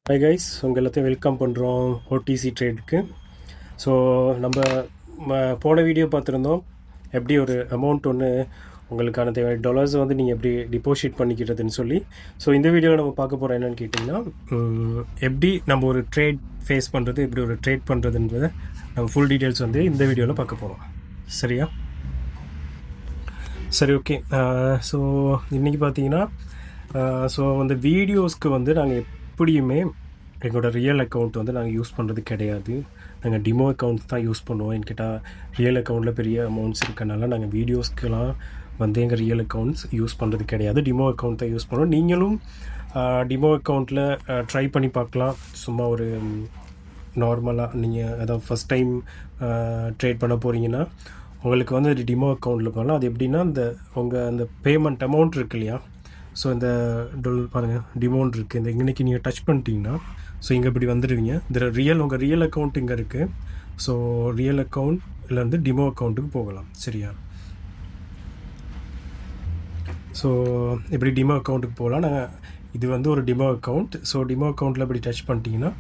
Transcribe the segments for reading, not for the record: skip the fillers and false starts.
Hi guys, உங்கள் எல்லாத்தையும் welcome பண்ணுறோம் ஓடிசி ட்ரேடுக்கு. ஸோ நம்ம போன வீடியோ பார்த்துருந்தோம் எப்படி ஒரு அமௌண்ட் ஒன்று உங்களுக்கான தேவை டாலர்ஸ் வந்து நீங்கள் எப்படி டிபாசிட் பண்ணிக்கிறதுன்னு சொல்லி. ஸோ இந்த வீடியோவில் நம்ம பார்க்க போகிறோம் என்னென்னு கேட்டிங்கன்னா, எப்படி நம்ம ஒரு ட்ரேட் ஃபேஸ் பண்ணுறது, எப்படி ஒரு ட்ரேட் பண்ணுறதுன்றதை நம்ம ஃபுல் டீட்டெயில்ஸ் வந்து இந்த வீடியோவில் பார்க்க போகிறோம். சரியா? சரி, ஓகே. ஸோ இன்றைக்கி பார்த்தீங்கன்னா ஸோ அந்த வீடியோஸ்க்கு வந்து நாங்கள் எப்படியுமே எங்களோட ரியல் அக்கௌண்ட் வந்து நாங்கள் யூஸ் பண்ணுறது கிடையாது. நாங்கள் டிமோ அக்கௌண்ட்ஸ் தான் யூஸ் பண்ணுவோம். என்கிட்ட ரியல் அக்கௌண்ட்டில் பெரிய அமௌண்ட்ஸ் இருக்கனால நாங்கள் வீடியோஸ்க்கெலாம் வந்து எங்கள் ரியல் அக்கௌண்ட்ஸ் யூஸ் பண்ணுறது கிடையாது. டிமோ அக்கௌண்ட் தான் யூஸ் பண்ணுவோம். நீங்களும் டிமோ அக்கௌண்ட்டில் ட்ரை பண்ணி பார்க்கலாம். சும்மா ஒரு நார்மலாக நீங்கள் அதாவது ஃபஸ்ட் டைம் ட்ரேட் பண்ண போகிறீங்கன்னா உங்களுக்கு வந்து அது டிமோ அக்கௌண்ட்டில் பண்ணலாம். அது எப்படின்னா அந்த பேமெண்ட் அமௌண்ட் இருக்கு இல்லையா, ஸோ இந்த டாலர் பாருங்கள் டிமோண்ட் இருக்குது. இந்த இன்றைக்கி நீங்கள் டச் பண்ணிட்டீங்கன்னா ஸோ இங்கே இப்படி வந்துடுவீங்க. இந்த உங்கள் ரியல் அக்கௌண்ட் இங்கே இருக்குது. ஸோ ரியல் அக்கௌண்ட்லேருந்து டிமோ அக்கௌண்ட்டுக்கு போகலாம். சரியா? ஸோ இப்படி டிமோ அக்கௌண்ட்டுக்கு போகலாம். நாங்கள் இது வந்து ஒரு டிமோ அக்கௌண்ட். ஸோ டிமோ அக்கௌண்ட்டில் இப்படி டச் பண்ணிட்டீங்கன்னா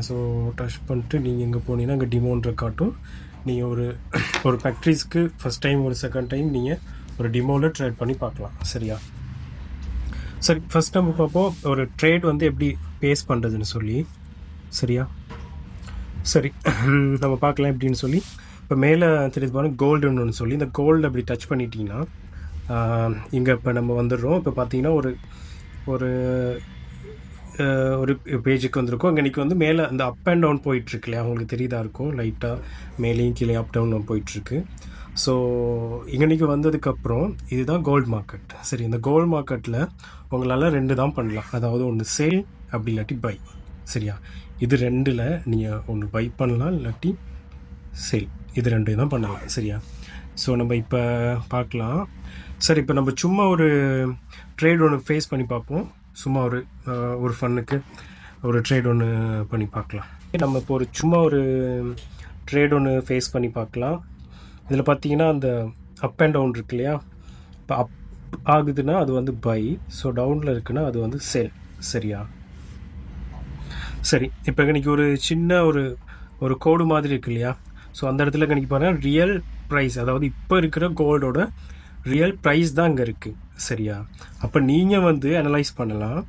ஸோ டச் பண்ணிட்டு நீங்கள் இங்கே போனீங்கன்னா அங்கே டிமோன்ற காட்டும். நீங்கள் ஒரு ஃபேக்ட்ரிஸ்க்கு ஃபஸ்ட் டைம் ஒரு செகண்ட் டைம் நீங்கள் ஒரு டிமோவில் ட்ரேட் பண்ணி பார்க்கலாம். சரியா? சரி, ஃபஸ்ட் நம்ம பார்ப்போம் ஒரு ட்ரேட் வந்து எப்படி பேஸ் பண்ணுறதுன்னு சொல்லி. சரியா? சரி, நம்ம பார்க்கலாம் எப்படின்னு சொல்லி. இப்போ மேலே தெரியுது பாருங்கள் கோல்டுன்னு ஒன்று சொல்லி, இந்த கோல்டு அப்படி டச் பண்ணிட்டீங்கன்னா இங்கே இப்போ நம்ம வந்துடுறோம். இப்போ பார்த்தீங்கன்னா ஒரு ஒரு பேஜுக்கு வந்திருக்கோம். இங்கே இன்றைக்கி வந்து மேலே அந்த அப் அண்ட் டவுன் போயிட்டுருக்கு இல்லையா, அவங்களுக்கு தெரியுதா இருக்கும் லைட்டாக மேலேயும் கீழே அப் டவுன் போயிட்டுருக்கு. ஸோ இன்றைக்கி வந்ததுக்கப்புறம் இதுதான் கோல்டு மார்க்கெட். சரி, இந்த கோல்டு மார்க்கெட்டில் உங்களால் 2 தான் பண்ணலாம். அதாவது ஒன்று சேல் அப்படி இல்லாட்டி பை. சரியா? இது 2ல் நீங்கள் ஒன்று பை பண்ணலாம் இல்லாட்டி சேல். இது 2 தான் பண்ணலாம். சரியா? ஸோ நம்ம இப்போ பார்க்கலாம். சரி, இப்போ நம்ம சும்மா ஒரு ட்ரேட் ஒன்று ஃபேஸ் பண்ணி பார்ப்போம். சும்மா ஒரு ஃபன்னுக்கு ஒரு ட்ரேட் ஒன்று பண்ணி பார்க்கலாம். நம்ம இப்போ சும்மா ஒரு ட்ரேட் ஒன்று ஃபேஸ் பண்ணி பார்க்கலாம். இதில் பார்த்தீங்கன்னா அந்த அப் அண்ட் டவுன் இருக்கு இல்லையா, இப்போ அப் ஆகுதுன்னா அது வந்து பை, ஸோ டவுனில் இருக்குன்னா அது வந்து சேல். சரியா? சரி, இப்போ இன்றைக்கி ஒரு சின்ன ஒரு கோடு மாதிரி இருக்கு இல்லையா, ஸோ அந்த இடத்துல இன்றைக்கி பாருங்கள் ரியல் ப்ரைஸ், அதாவது இப்போ இருக்கிற கோல்டோட ரியல் ப்ரைஸ் தான் இங்கே இருக்குது. சரியா? அப்போ நீங்கள் வந்து அனலைஸ் பண்ணலாம்.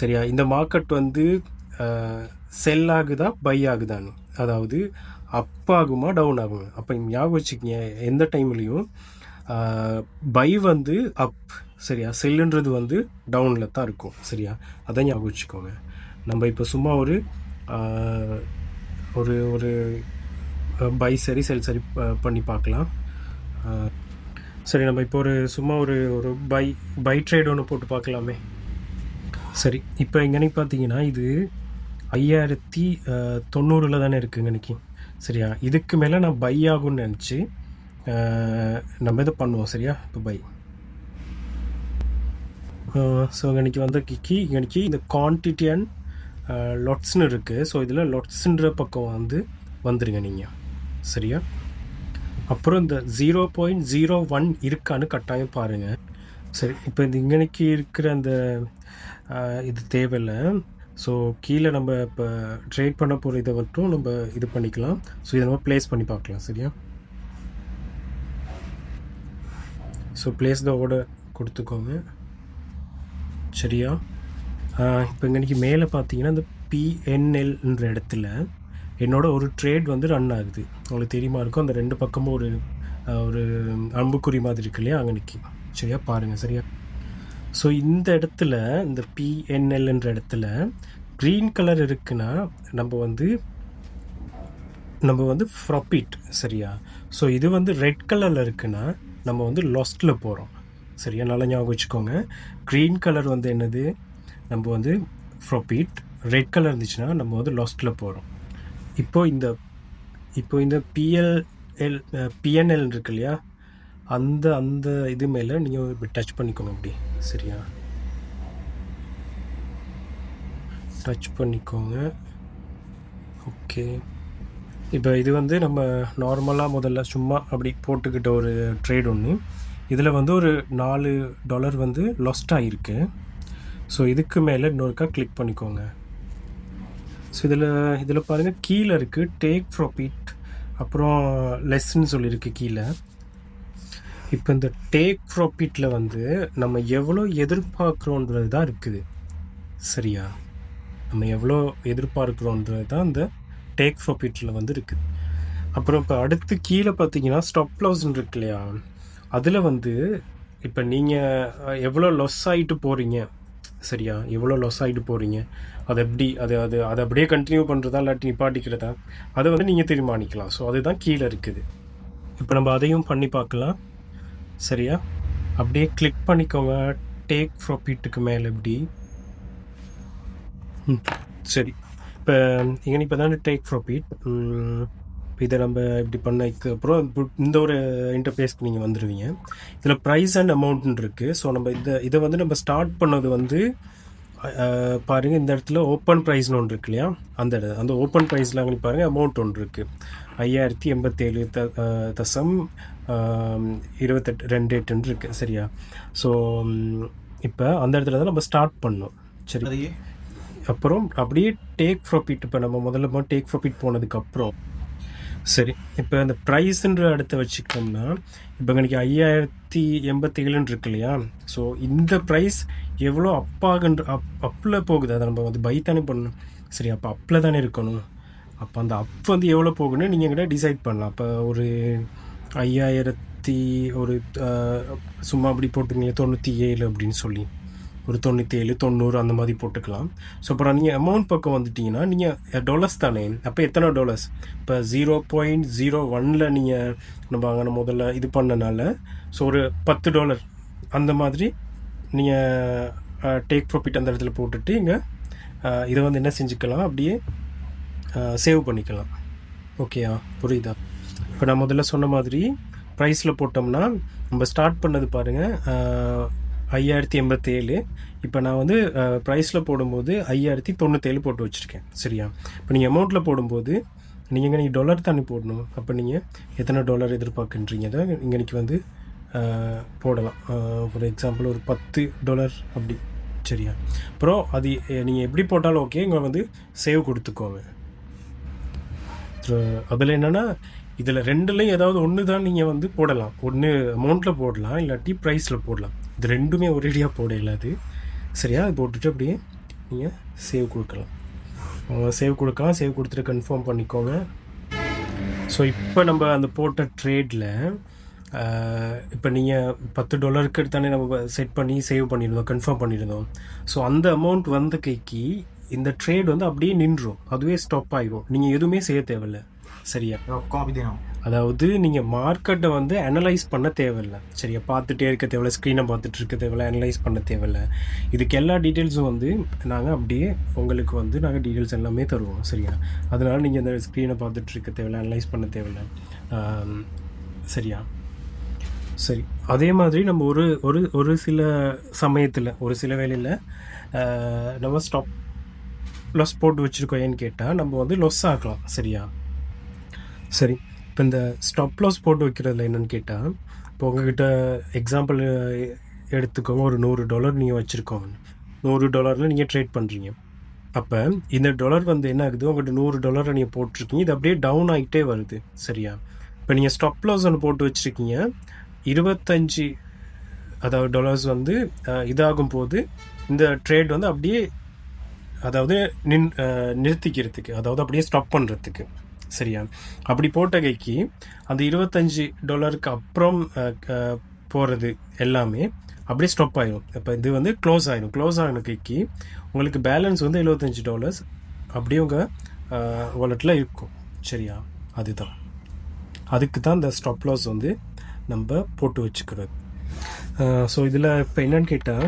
சரியா? இந்த மார்க்கெட் வந்து செல் ஆகுதா பை ஆகுதான்னு, அதாவது அப் ஆகுமா டவுன் ஆகுமா. அப்போ ஞாபகம் வச்சுக்கிங்க, எந்த டைம்லேயும் பை வந்து அப். சரியா? செல்லுன்றது வந்து டவுனில் தான் இருக்கும். சரியா? அதான் ஞாபகம் வச்சுக்கோங்க. நம்ம இப்போ சும்மா ஒரு ஒரு பை சரி செல் சரி பண்ணி பார்க்கலாம். சரி, நம்ம இப்போ சும்மா ஒரு பை ட்ரேட் ஒன்று போட்டு பார்க்கலாமே. சரி, இப்போ இங்கே பார்த்தீங்கன்னா இது 5090 தானே இருக்குங்க இன்றைக்கி. சரியா? இதுக்கு மேலே நான் பை ஆகும்னு நினச்சி நம்ம இதை பண்ணுவோம். சரியா? இப்போ பை. ஸோ இன்றைக்கி வந்து இன்றைக்கி இந்த குவான்டிட்டி அண்ட் லொட்ஸ்னு இருக்குது. ஸோ இதில் லொட்ஸுன்ற பக்கம் வந்துடுங்க நீங்கள். சரியா? அப்புறம் இந்த 0.01 இருக்கான்னு கட்டாயம் பாருங்கள். சரி, இப்போ இந்த இன்றைக்கி இருக்கிற அந்த இது தேவையில்லை. ஸோ கீழே நம்ம இப்போ ட்ரேட் பண்ண போகிற இதை மட்டும் நம்ம இது பண்ணிக்கலாம். ஸோ இதை நம்ம ப்ளேஸ் பண்ணி பார்க்கலாம். சரியா? ஸோ ப்ளேஸ் த ஆர்டர் கொடுத்துக்கோங்க. சரியா? இப்போ இன்றைக்கி மேலே பார்த்தீங்கன்னா இந்த PNLன்ற இடத்துல என்னோட ஒரு ட்ரேட் வந்து ரன் ஆகுது. உங்களுக்கு தெரியுமா இருக்கும், அந்த 2 பக்கமும் ஒரு அம்புக்குறி மாதிரி இருக்கு இல்லையா, அங்கே நிற்கி. சரியா? பாருங்கள். சரியா? ஸோ இந்த இடத்துல இந்த PNLன்ற இடத்துல க்ரீன் கலர் இருக்குன்னா நம்ம வந்து ப்ராஃபிட். சரியா? ஸோ இது வந்து ரெட் கலரில் இருக்குன்னா நம்ம வந்து லாஸ்ட்டில் போகிறோம். சரியா? நல்லா ஞாபகம் வச்சுக்கோங்க. க்ரீன் கலர் வந்து என்னது, நம்ம வந்து ப்ராஃபிட். ரெட் கலர் இருந்துச்சுன்னா நம்ம வந்து லாஸ்ட்டில் போகிறோம். இப்போ இந்த PNL இருக்கு இல்லையா, அந்த இது மேலே நீங்கள் இப்படி டச் பண்ணிக்கோங்க அப்படி. சரியா? டச் பண்ணிக்கோங்க. ஓகே, இப்போ இது வந்து நம்ம நார்மலாக முதல்ல சும்மா அப்படி போட்டுக்கிட்ட ஒரு ட்ரேட் ஒன்று. இதில் வந்து ஒரு $4 வந்து லாஸ்ட் ஆகிருக்கு. ஸோ இதுக்கு மேலே இன்னொருக்கா கிளிக் பண்ணிக்கோங்க. ஸோ இதில் பாருங்கள் கீழே இருக்குது டேக் ப்ராஃபிட், அப்புறம் லெஸ்ன்னு சொல்லியிருக்கு கீழே. இப்போ இந்த டேக் ப்ராஃபிட்டில் வந்து நம்ம எவ்வளோ எதிர்பார்க்குறோன்றது தான் இருக்குது. சரியா, நம்ம எவ்வளோ எதிர்பார்க்குறோன்றது தான் இந்த டேக் ப்ராஃபிட்டில் வந்து இருக்குது. அப்புறம் இப்போ அடுத்து கீழே பார்த்தீங்கன்னா ஸ்டாப் லாஸ்ன்னு இருக்கு இல்லையா, அதில் வந்து இப்போ நீங்கள் எவ்வளோ லொஸ் ஆகிட்டு போகிறீங்க, சரியா, எவ்வளோ லொஸ் ஆகிட்டு போகிறீங்க, அது எப்படி அதை அப்படியே கண்டினியூ பண்ணுறதா இல்லாட்டி நிப்பாட்டிக்கிறதா, அதை வந்து நீங்கள் தீர்மானிக்கலாம். ஸோ அதுதான் கீழே இருக்குது. இப்போ நம்ம அதையும் பண்ணி பார்க்கலாம். சரியா, அப்படியே கிளிக் பண்ணிக்கோங்க டேக் ப்ராஃபிட்டுக்கு மேலே எப்படி. சரி, இப்போ இப்போ தானே டேக் ப்ராஃபிட். இதை நம்ம இப்படி பண்ணதுக்கு அப்புறம் இந்த ஒரு இன்டர்ஃபேஸ்க்கு நீங்கள் வந்துடுவீங்க. இதில் ப்ரைஸ் அண்ட் அமௌண்ட்னு இருக்குது. ஸோ நம்ம இதை வந்து நம்ம ஸ்டார்ட் பண்ணது வந்து பாருங்கள், இந்த இடத்துல ஓப்பன் ப்ரைஸ்னு ஒன்று இருக்கு இல்லையா, அந்த ஓப்பன் ப்ரைஸில் அங்கே பாருங்கள் அமௌண்ட் ஒன்று இருக்குது 5087.28 இருக்குது. சரியா, ஸோ இப்போ அந்த இடத்துல தான் நம்ம ஸ்டார்ட் பண்ணோம். சரி, அப்புறம் அப்படியே டேக் ப்ராஃபிட், இப்போ நம்ம முதல்ல டேக் ப்ராஃபிட் போனதுக்கப்புறம் சரி, இப்போ அந்த ப்ரைஸுன்ற இடத்த வச்சுக்கிட்டோம்னா இப்போ எனக்கு 5087 இருக்கு இல்லையா, ஸோ இந்த ப்ரைஸ் எவ்வளோ அப்பில் போகுது, அதை நம்ம வந்து பை தானே பண்ணணும். சரி, அப்போ அப்பில் தானே இருக்கணும். அப்போ அந்த அப் வந்து எவ்வளோ போகுன்னு நீங்கள் கிட்ட டிசைட் பண்ணலாம். அப்போ ஒரு 5000 ஒரு சும்மா அப்படி போட்டுருங்க 97 அப்படின்னு சொல்லி ஒரு 97 90 அந்த மாதிரி போட்டுக்கலாம். ஸோ அப்புறம் நீங்கள் அமௌண்ட் பக்கம் வந்துட்டிங்கன்னா நீங்கள் டாலர்ஸ் தானே, அப்போ எத்தனை டாலர்ஸ், இப்போ 0.01 நீங்கள் நம்ம அங்கே முதல்ல இது பண்ணனால ஸோ ஒரு $10 அந்த மாதிரி நீங்கள் டேக் ப்ராஃபிட் அந்த இடத்துல போட்டுட்டு இங்கே இதை வந்து என்ன செஞ்சுக்கலாம், அப்படியே சேவ் பண்ணிக்கலாம். ஓகேயா, புரியுதா? இப்போ நான் முதல்ல சொன்ன மாதிரி ப்ரைஸில் போட்டோம்னா நம்ம ஸ்டார்ட் பண்ணது பாருங்கள் 5087. இப்போ நான் வந்து ப்ரைஸில் போடும்போது 5097 போட்டு வச்சுருக்கேன். சரியா, இப்போ நீங்கள் அமௌண்ட்டில் போடும்போது நீங்கள் டாலர் தானே போடணும். அப்போ நீங்கள் எத்தனை டாலர் எதிர்பார்க்குன்றீங்க தான் இங்கே வந்து போடலாம். ஃபார் எக்ஸாம்பிள் ஒரு $10 அப்படி. சரியா, அப்புறம் அது நீங்கள் எப்படி போட்டாலும் ஓகே, இங்கே வந்து சேவ் கொடுத்துக்கோங்க. அதில் என்னென்னா இதில் ரெண்டுலேயும் ஏதாவது ஒன்று தான் நீங்கள் வந்து போடலாம். ஒன்று அமௌண்ட்டில் போடலாம், இல்லாட்டி ப்ரைஸில் போடலாம். இது ரெண்டுமே ஒரேடியாக போட இல்லாது. சரியா, அது போட்டுட்டு அப்படியே நீங்கள் சேவ் கொடுக்கலாம். சேவ் கொடுத்துட்டு கன்ஃபார்ம் பண்ணிக்கோங்க. ஸோ இப்போ நம்ம அந்த போட்ட ட்ரேடில் இப்போ நீங்கள் $10 தானே நம்ம செட் பண்ணி சேவ் பண்ணியிருந்தோம், கன்ஃபார்ம் பண்ணியிருந்தோம். ஸோ அந்த அமௌண்ட் வந்த கைக்கு இந்த ட்ரேட் வந்து அப்படியே நின்றும், அதுவே ஸ்டாப் ஆகிடும். நீங்கள் எதுவுமே செய்ய தேவையில்லை. சரியா, அதாவது நீங்கள் மார்க்கெட்டை வந்து அனலைஸ் பண்ண தேவையில்லை. சரியா, பார்த்துட்டே இருக்க தேவையில்லை, ஸ்க்ரீனை பார்த்துட்டு இருக்க தேவையில்லை, அனலைஸ் பண்ண தேவையில்லை. இதுக்கு எல்லா டீட்டெயில்ஸும் வந்து நாங்கள் அப்படியே உங்களுக்கு வந்து நாங்கள் டீட்டெயில்ஸ் எல்லாமே தருவோம். சரியா, அதனால் நீங்கள் இந்த ஸ்க்ரீனை பார்த்துட்டு இருக்க தேவையில்லை, அனலைஸ் பண்ண தேவையில்லை. சரியா, சரி, அதே மாதிரி நம்ம ஒரு சில சமயத்தில் ஒரு சில வேளையில் நம்ம ஸ்டாப் லாஸ் போட்டு வச்சுருக்கோம். ஏன்னு கேட்டால் நம்ம வந்து லொஸ் ஆக்கலாம். சரியா, சரி, இப்போ இந்த ஸ்டாப் லாஸ் போட்டு வைக்கிறதுல என்னென்னு கேட்டால், இப்போ உங்கள்கிட்ட எக்ஸாம்பிள் எடுத்துக்கோங்க, ஒரு $100 நீங்கள் வச்சுருக்கோங்க. $100 நீங்கள் ட்ரேட் பண்ணுறீங்க. அப்போ இந்த டாலர் வந்து என்ன ஆகுது, உங்கள்கிட்ட $100 நீங்கள் போட்டிருக்கீங்க, இது அப்படியே டவுன் ஆகிட்டே வருது. சரியா, இப்போ நீங்கள் ஸ்டாப் லாஸ் ஒன்று போட்டு வச்சுருக்கீங்க 25 அதாவது டாலர்ஸ் வந்து இதாகும் போது இந்த ட்ரேட் வந்து அப்படியே அதாவது நிறுத்திக்கிறதுக்கு, அதாவது அப்படியே ஸ்டாப் பண்ணுறதுக்கு. சரியா, அப்படி போட்ட கைக்கு அந்த $25 அப்புறம் போகிறது எல்லாமே அப்படியே ஸ்டாப் ஆகிடும். இப்போ இது வந்து க்ளோஸ் ஆகிடும் கைக்கு உங்களுக்கு பேலன்ஸ் வந்து $75 அப்படியே உங்கள் வாலெட்டில் இருக்கும். சரியா, அதுக்கு தான் இந்த ஸ்டாப் லாஸ் வந்து நம்ம போட்டு வச்சுக்கிறது. ஸோ இதில் இப்போ என்னென்னு கேட்டால்,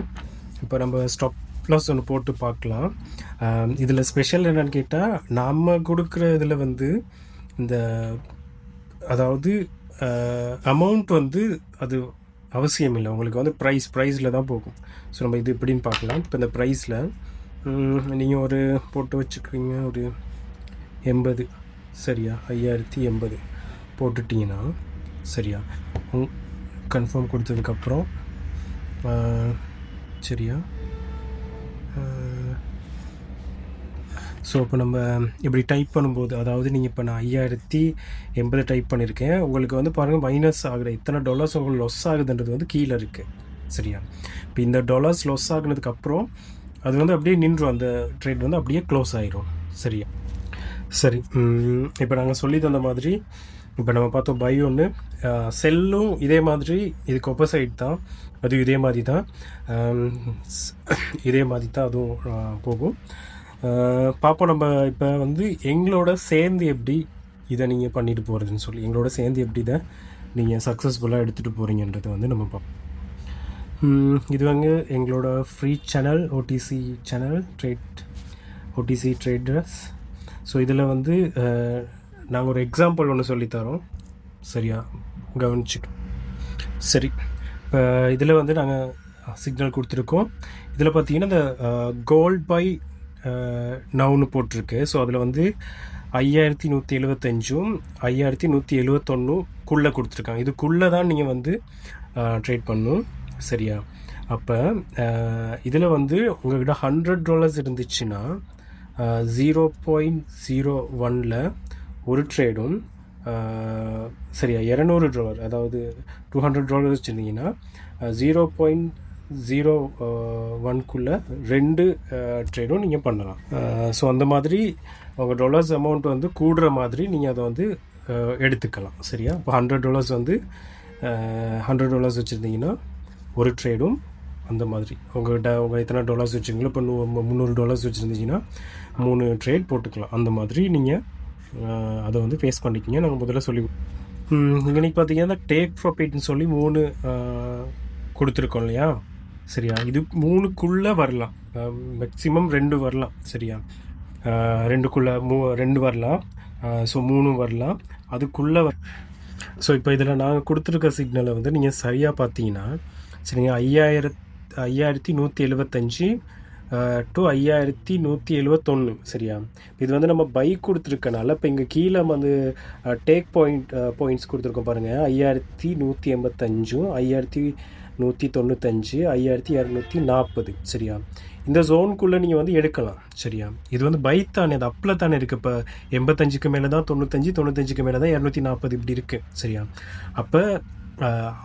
இப்போ நம்ம ஸ்டாப் லாஸ் ஒன்று போட்டு பார்க்கலாம். இதில் ஸ்பெஷல் என்னென்னு கேட்டால், நாம் கொடுக்குற இதில் வந்து இந்த அதாவது அமௌண்ட் வந்து அது அவசியம் இல்லை. உங்களுக்கு வந்து ப்ரைஸில் தான் போகும். ஸோ நம்ம இது எப்படின்னு பார்க்கலாம். இப்போ இந்த ப்ரைஸில் நீங்கள் ஒரு போட்டு வச்சுக்கிறீங்க ஒரு 80. சரியா, 5080 போட்டுட்டிங்கன்னா சரியா, கன்ஃபார்ம் கொடுத்ததுக்கப்புறம் சரியா, ஸோ இப்போ நம்ம இப்படி டைப் பண்ணும்போது, அதாவது நீங்கள் இப்போ நான் 5080 டைப் பண்ணியிருக்கேன். உங்களுக்கு வந்து பாருங்கள் மைனஸ் ஆகுற எத்தனை டாலர்ஸ் உங்களுக்கு லொஸ் ஆகுதுன்றது வந்து கீழே இருக்குது. சரியா? இப்போ இந்த டாலர்ஸ் லொஸ் ஆகுனதுக்கப்புறம் அது வந்து அப்படியே நின்றும், அந்த ட்ரேட் வந்து அப்படியே க்ளோஸ் ஆயிரும். சரியா? சரி, இப்போ நாங்கள் சொல்லி தந்த மாதிரி இப்போ நம்ம பார்த்தோம் பை ஒன்று, செல்லும் இதே மாதிரி, இதுக்கு ஆப்போசைட் தான், அதுவும் இதே மாதிரி தான், இதே மாதிரி தான் அதுவும் போகும். பார்ப்போம் நம்ம இப்போ வந்து எங்களோட சேர்ந்து எப்படி இதை நீங்கள் பண்ணிட்டு போகிறதுன்னு சொல்லி, எங்களோட சேர்ந்து எப்படி இதை நீங்கள் சக்ஸஸ்ஃபுல்லாக எடுத்துகிட்டு போகிறீங்கன்றதை வந்து நம்ம பார்ப்போம். இது வந்து எங்களோட free channel, ODC channel, ODC traders. So இதில் வந்து நாங்கள் ஒரு எக்ஸாம்பிள் ஒன்று சொல்லித்தரோம். சரியா? கவனிச்சுட்டு சரி. இப்போ இதில் வந்து நாங்கள் சிக்னல் கொடுத்துருக்கோம். இதில் பார்த்தீங்கன்னா இந்த கோல்ட் பை நவுன்னு போட்டிருக்கு. ஸோ அதில் வந்து 5175 5171 கொடுத்துருக்காங்க. இதுக்குள்ளே தான் நீங்கள் வந்து ட்ரேட் பண்ணணும். சரியா? அப்போ இதில் வந்து உங்கள்கிட்ட $100 இருந்துச்சுன்னா 0.01 ஒரு ட்ரேடும், சரியா, $200, அதாவது $200 வச்சுருந்தீங்கன்னா 0.01 2 ட்ரேடும் நீங்கள் பண்ணலாம். ஸோ அந்த மாதிரி உங்கள் டாலர்ஸ் அமௌண்ட் வந்து கூடுற மாதிரி நீங்கள் அதை வந்து எடுத்துக்கலாம். சரியா? இப்போ $100 வந்து $100 வச்சுருந்தீங்கன்னா ஒரு ட்ரேடும் அந்த மாதிரி உங்கள்கிட்ட எத்தனை டாலர்ஸ் வச்சுருங்களோ, இப்போ $300 வச்சுருந்தீங்கன்னா 3 ட்ரேட் போட்டுக்கலாம். அந்த மாதிரி நீங்கள் அதை வந்து ஃபேஸ் பண்ணிக்கிங்க. நாங்கள் முதல்ல சொல்லி இன்றைக்கி பார்த்தீங்கன்னா டேக் ப்ராஃபிட்னு சொல்லி 3 கொடுத்துருக்கோம் இல்லையா? சரியா? இது 3க்குள்ளே வரலாம், மேக்ஸிமம் 2 வரலாம். சரியா? 2க்குள்ளே 2 வரலாம். ஸோ 3 வரலாம், அதுக்குள்ளே ஸோ இப்போ இதில் நாங்கள் கொடுத்துருக்க சிக்னலை வந்து நீங்கள் சரியாக பார்த்தீங்கன்னா, சரிங்க, 5175 டு 5171. சரியா? இது வந்து நம்ம பை கொடுத்துருக்கனால இப்போ இங்கே கீழே வந்து டேக் பாயிண்ட்ஸ் கொடுத்துருக்கோம் பாருங்கள். 5185, 5195, 5240. சரியா? இந்த ஜோனுக்குள்ளே நீங்கள் வந்து எடுக்கலாம். சரியா? இது வந்து பை தானே, அது அப்பில் தானே இருக்குது. இப்போ 85க்கு மேலே தான் 95, 95க்கு மேலே தான் 240, இப்படி இருக்குது. சரியா? அப்போ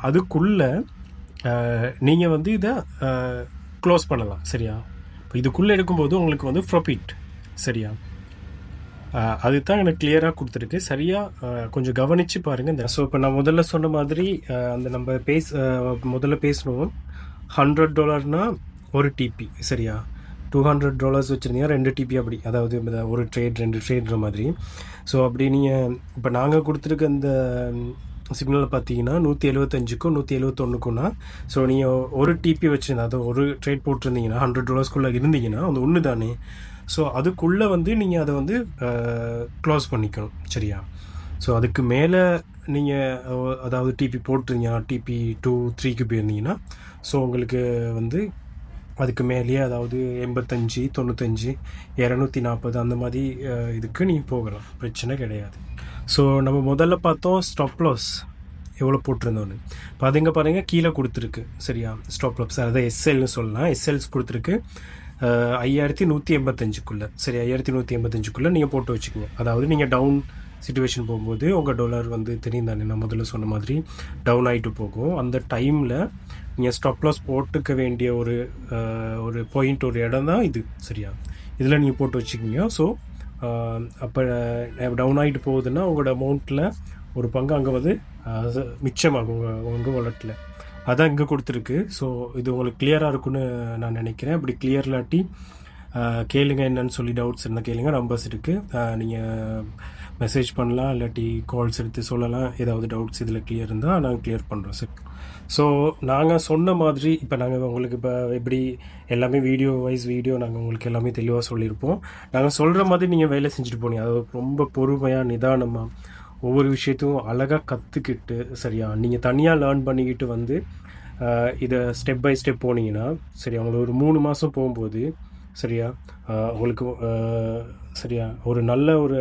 அதுக்குள்ளே நீங்கள் வந்து இதை க்ளோஸ் பண்ணலாம். சரியா? இப்போ இதுக்குள்ளே எடுக்கும்போது உங்களுக்கு வந்து ப்ராஃபிட். சரியா? அதுதான் எனக்கு கிளியராக கொடுத்துருக்கு. சரியாக கொஞ்சம் கவனித்து பாருங்கள். இந்த ஸோ இப்போ நான் முதல்ல சொன்ன மாதிரி அந்த நம்ம முதல்ல பேசணும், $100 ஒரு டிபி. சரியா? $200 வச்சுருந்தீங்கன்னா 2 டிபி, அப்படி, அதாவது ஒரு ட்ரேட் 2 ட்ரேட்ற மாதிரி. ஸோ அப்படி நீங்கள் இப்போ நாங்கள் கொடுத்துருக்க இந்த சிக்னலில் பார்த்தீங்கன்னா 175க்கும் 171க்கும்னா, ஸோ நீங்கள் ஒரு டிபி வச்சுருந்தா, அதை ஒரு ட்ரேட் போட்டிருந்தீங்கன்னா $100 இருந்தீங்கன்னா அது ஒன்று தானே. ஸோ அதுக்குள்ளே வந்து நீங்கள் அதை வந்து க்ளோஸ் பண்ணிக்கணும். சரியா? ஸோ அதுக்கு மேலே நீங்கள் அதாவது டிபி போட்டிருந்தீங்கன்னா, டிபி 2, 3க்கு போயிருந்தீங்கன்னா, ஸோ உங்களுக்கு வந்து அதுக்கு மேலேயே, அதாவது 85, 95, 240 அந்த மாதிரி இதுக்கு நீங்கள் போகலாம், பிரச்சனை கிடையாது. ஸோ நம்ம முதல்ல பார்த்தோம் ஸ்டாப் லாஸ் எவ்வளோ போட்டிருந்தோன்னு. இப்போ அதுங்க பாருங்கள் கீழே கொடுத்துருக்கு. சரியா? ஸ்டாப் லாஸ் அதை எஸ்எல்னு சொல்லலாம். எஸ்எல்ஸ் கொடுத்துருக்கு 5185க்குள்ளே. சரி, 5185க்குள்ளே நீங்கள் போட்டு வச்சுக்கோங்க. அதாவது நீங்கள் டவுன் சிச்சுவேஷன் போகும்போது உங்கள் டாலர் வந்து தெரியும் தானே, நான் முதல்ல சொன்ன மாதிரி டவுன் ஆகிட்டு போகும். அந்த டைமில் நீங்கள் ஸ்டாப் லாஸ் போட்டுக்க வேண்டிய ஒரு பாயிண்ட், ஒரு இடம் தான் இது. சரியா? இதில் நீங்கள் போட்டு வச்சுக்கிங்க. ஸோ அப்போ டவுன் ஆகிட்டு போகுதுன்னா உங்களோட அமௌண்ட்டில் ஒரு பங்கு அங்கே வந்து மிச்சமாகும் உங்கள் வாலெட்டில். அதான் இங்கே கொடுத்துருக்கு. ஸோ இது உங்களுக்கு கிளியராக இருக்குன்னு நான் நினைக்கிறேன். அப்படி கிளியர் இல்லாட்டி கேளுங்க, என்னன்னு சொல்லி டவுட்ஸ் இருந்தால் கேளுங்க. நம்பர்ஸ் இருக்குது, நீங்கள் மெசேஜ் பண்ணலாம், இல்லாட்டி கால்ஸ் எடுத்து சொல்லலாம். ஏதாவது டவுட்ஸ் இதில் கிளியர் இருந்தால் நாங்கள் கிளியர் பண்ணுறோம். சார், ஸோ நாங்கள் சொன்ன மாதிரி இப்போ நாங்கள் உங்களுக்கு இப்போ எப்படி எல்லாமே வீடியோ நாங்கள் உங்களுக்கு எல்லாமே தெளிவாக சொல்லியிருப்போம். நாங்கள் சொல்கிற மாதிரி நீங்கள் வேலை செஞ்சுட்டு போனீங்க, அதாவது ரொம்ப பொறுமையாக நிதானமாக ஒவ்வொரு விஷயத்தையும் அழகாக கற்றுக்கிட்டு, சரியா, நீங்கள் தனியாக லேர்ன் பண்ணிக்கிட்டு வந்து இதை ஸ்டெப் பை ஸ்டெப் போனீங்கன்னா, சரியா, உங்களுக்கு ஒரு 3 மாதம் போகும்போது, சரியா, உங்களுக்கு சரியா ஒரு நல்ல ஒரு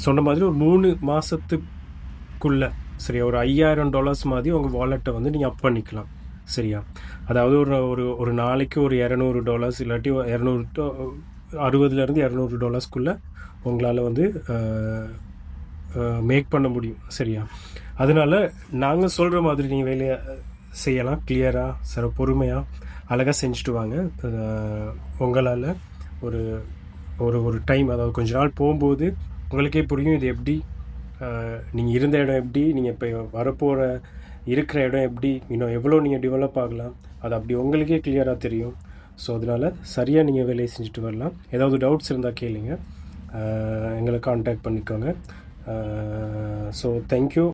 சொன்ன மாதிரி ஒரு 3 மாதத்துக்குள்ளே, சரியா, ஒரு $5000 மாதிரி உங்கள் வாலெட்டை வந்து நீங்கள் அப் பண்ணிக்கலாம். சரியா, அதாவது ஒரு நாளைக்கு ஒரு $200 இல்லாட்டி $60 $200 உங்களால் வந்து மேக் பண்ண முடியும். சரியா? அதனால் நாங்கள் சொல்கிற மாதிரி நீங்கள் வேலையை செய்யலாம். கிளியராக பொறுமையாக அழகாக செஞ்சுட்டு வாங்க. உங்களால் ஒரு ஒரு ஒரு டைம், அதாவது கொஞ்ச நாள் போகும்போது உங்களுக்கே புரியும் இது எப்படி, நீங்கள் இருந்த இடம் எப்படி, நீங்கள் இப்போ வரப்போகிற இருக்கிற இடம் எப்படி, இன்னும் எவ்வளோ நீங்கள் டெவலப் ஆகலாம், அது அப்படி உங்களுக்கே கிளியராக தெரியும். ஸோ அதனால் சரியாக நீங்கள் வேலையை செஞ்சுட்டு வரலாம். ஏதாவது டவுட்ஸ் இருந்தால் கேளுங்க, எங்களை கான்டாக்ட் பண்ணிக்கோங்க. So thank you.